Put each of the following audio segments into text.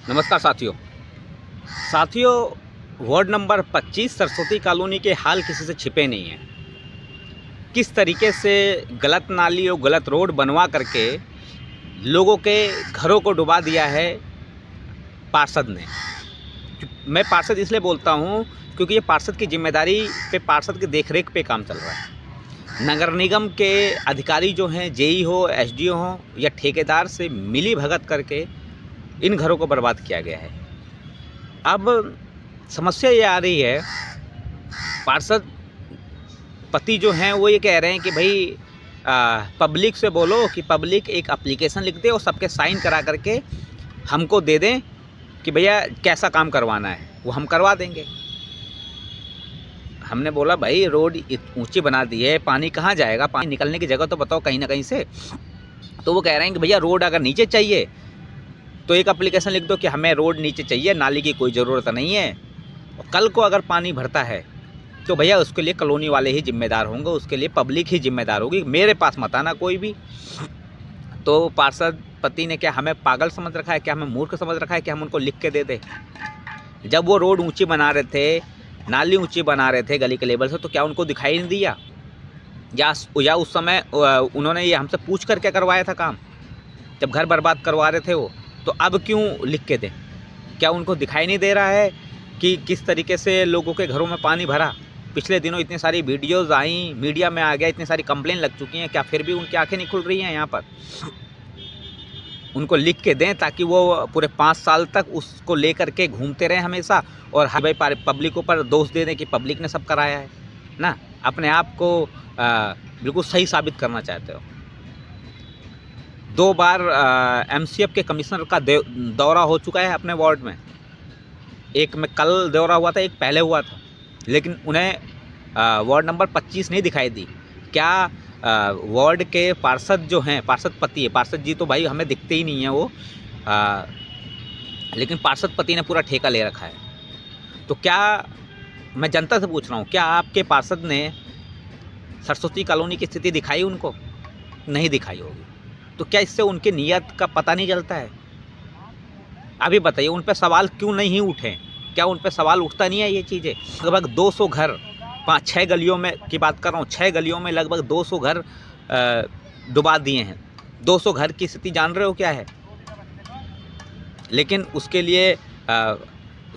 नमस्कार साथियों, ward number 25 Saraswati colony के हाल किसी से छिपे नहीं हैं। किस तरीके से गलत नाली और गलत रोड बनवा करके लोगों के घरों को डुबा दिया है पार्षद ने। मैं पार्षद इसलिए बोलता हूँ क्योंकि ये पार्षद की जिम्मेदारी पे, पार्षद की देखरेख पे काम चल रहा है। नगर निगम के अधिकारी जो हैं, जेई हो, एसडीओ हो या ठेकेदार से मिली भगत करके इन घरों को बर्बाद किया गया है। अब समस्या ये आ रही है, पार्षद पति जो हैं वो ये कह रहे हैं कि भाई पब्लिक से बोलो कि पब्लिक एक एप्लीकेशन लिख दे और सबके साइन करा करके हमको दे दें कि भैया कैसा काम करवाना है, वो हम करवा देंगे। हमने बोला भाई रोड ऊंची बना दी है, पानी कहाँ जाएगा, पानी निकलने की जगह तो बताओ कहीं ना कहीं से। तो वो कह रहे हैं कि भैया रोड अगर नीचे चाहिए तो एक एप्लीकेशन लिख दो कि हमें रोड नीचे चाहिए, नाली की कोई ज़रूरत नहीं है। और कल को अगर पानी भरता है तो भैया उसके लिए कॉलोनी वाले ही जिम्मेदार होंगे, उसके लिए पब्लिक ही जिम्मेदार होगी, मेरे पास मत आना कोई भी। तो पार्षद पति ने क्या हमें पागल समझ रखा है, क्या हमें मूर्ख समझ रखा है कि हम उनको लिख के दे दें? जब वो रोड ऊंची बना रहे थे, नाली ऊंची बना रहे थे गली के लेवल से, तो क्या उनको दिखाई नहीं दिया? या उस समय उन्होंने ये हमसे पूछ कर क्या करवाया था काम, जब घर बर्बाद करवा रहे थे वो? तो अब क्यों लिख के दें? क्या उनको दिखाई नहीं दे रहा है कि किस तरीके से लोगों के घरों में पानी भरा? पिछले दिनों इतनी सारी वीडियोज़ आई, मीडिया में आ गया, इतनी सारी कंप्लेन लग चुकी हैं, क्या फिर भी उनकी आंखें नहीं खुल रही हैं यहाँ पर? उनको लिख के दें ताकि वो पूरे 5 साल तक उसको लेकर के घूमते रहें हमेशा, और हर भाई पब्लिक को पर दोष दे दें कि पब्लिक ने सब कराया है ना। अपने आप को बिल्कुल सही साबित करना चाहते हो। 2 बार एमसीएफ के कमिश्नर का दौरा हो चुका है अपने वार्ड में। एक में कल दौरा हुआ था, एक पहले हुआ था, लेकिन उन्हें वार्ड नंबर 25 नहीं दिखाई दी। क्या वार्ड के पार्षद जो हैं, पार्षद पति है, पार्षद जी तो भाई हमें दिखते ही नहीं हैं वो, लेकिन पार्षद पति ने पूरा ठेका ले रखा है। तो क्या, मैं जनता से पूछ रहा हूँ, क्या आपके पार्षद ने सरस्वती कॉलोनी की स्थिति दिखाई उनको? नहीं दिखाई होगी। तो क्या इससे उनकी नीयत का पता नहीं चलता है? अभी बताइए, उन पर सवाल क्यों नहीं उठे? क्या उन पर सवाल उठता नहीं है ये चीज़ें? लगभग 200 घर, 5-6 गलियों में की बात कर रहा हूँ, 6 गलियों में लगभग 200 घर डुबा दिए हैं। 200 घर की स्थिति जान रहे हो क्या है? लेकिन उसके लिए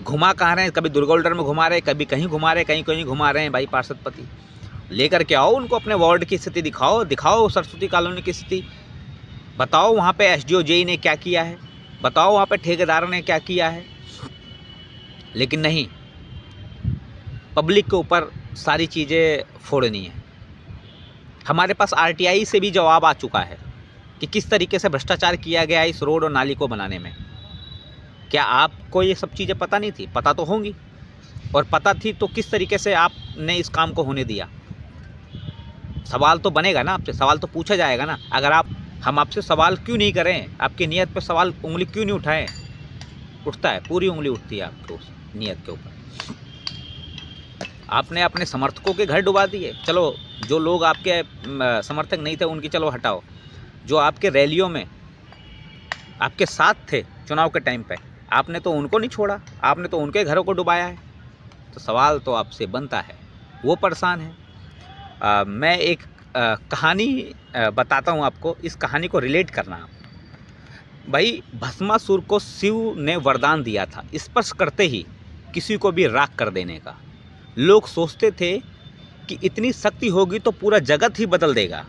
घुमा कहाँ रहे हैं? कभी दुर्गोल्डर में घुमा रहे हैं, कभी कहीं घुमा रहे हैं, कहीं कहीं घुमा रहे हैं। भाई पार्षद पति लेकर के आओ उनको, अपने वार्ड की स्थिति दिखाओ सरस्वती कॉलोनी की स्थिति बताओ। वहाँ पे एसडीओ जेई ने क्या किया है बताओ, वहाँ पे ठेकेदार ने क्या किया है। लेकिन नहीं, पब्लिक के ऊपर सारी चीज़ें फोड़नी है। हमारे पास आरटीआई से भी जवाब आ चुका है कि किस तरीके से भ्रष्टाचार किया गया है इस रोड और नाली को बनाने में। क्या आपको ये सब चीज़ें पता नहीं थी? पता तो होंगी, और पता थी तो किस तरीके से आपने इस काम को होने दिया? सवाल तो बनेगा ना आपसे, सवाल तो पूछा जाएगा ना। अगर हम आपसे सवाल क्यों नहीं करें, आपकी नीयत पर सवाल, उंगली क्यों नहीं उठाएं? उठता है, पूरी उंगली उठती है आपको उस नीयत के ऊपर। आपने अपने समर्थकों के घर डुबा दिए। चलो, जो लोग आपके समर्थक नहीं थे उनकी चलो हटाओ, जो आपके रैलियों में आपके साथ थे चुनाव के टाइम पे, आपने तो उनको नहीं छोड़ा, आपने तो उनके घरों को डुबाया है। तो सवाल तो आपसे बनता है, वो परेशान है। मैं एक कहानी बताता हूँ आपको, इस कहानी को रिलेट करना। भाई, भस्मासुर को शिव ने वरदान दिया था स्पर्श करते ही किसी को भी राख कर देने का। लोग सोचते थे कि इतनी शक्ति होगी तो पूरा जगत ही बदल देगा,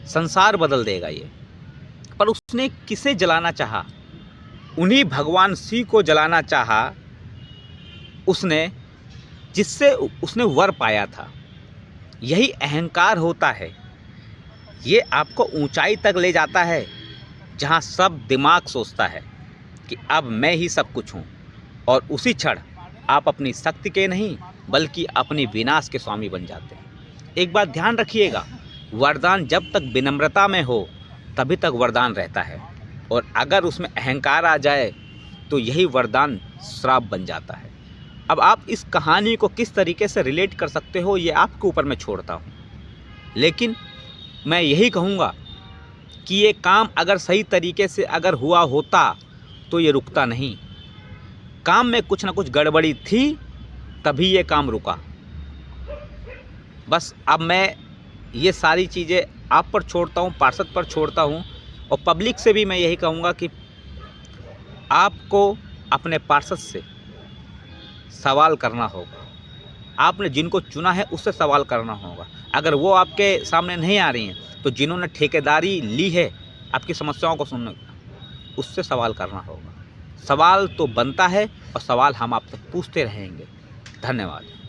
संसार बदल देगा ये। पर उसने किसे जलाना चाहा? उन्हीं भगवान शिव को जलाना चाहा उसने, जिससे उसने वर पाया था। यही अहंकार होता है, ये आपको ऊंचाई तक ले जाता है जहां सब दिमाग सोचता है कि अब मैं ही सब कुछ हूं, और उसी क्षण आप अपनी शक्ति के नहीं बल्कि अपनी विनाश के स्वामी बन जाते हैं। एक बात ध्यान रखिएगा, वरदान जब तक विनम्रता में हो तभी तक वरदान रहता है, और अगर उसमें अहंकार आ जाए तो यही वरदान श्राप बन जाता है। अब आप इस कहानी को किस तरीके से रिलेट कर सकते हो ये आपके ऊपर मैं छोड़ता हूँ, लेकिन मैं यही कहूँगा कि ये काम अगर सही तरीके से अगर हुआ होता तो ये रुकता नहीं। काम में कुछ ना कुछ गड़बड़ी थी, तभी ये काम रुका। बस अब मैं ये सारी चीज़ें आप पर छोड़ता हूँ, पार्षद पर छोड़ता हूँ, और पब्लिक से भी मैं यही कहूँगा कि आपको अपने पार्षद से सवाल करना होगा। आपने जिनको चुना है उससे सवाल करना होगा। अगर वो आपके सामने नहीं आ रही हैं तो जिन्होंने ठेकेदारी ली है आपकी समस्याओं को सुनने का, उससे सवाल करना होगा। सवाल तो बनता है और सवाल हम आपसे पूछते रहेंगे। धन्यवाद।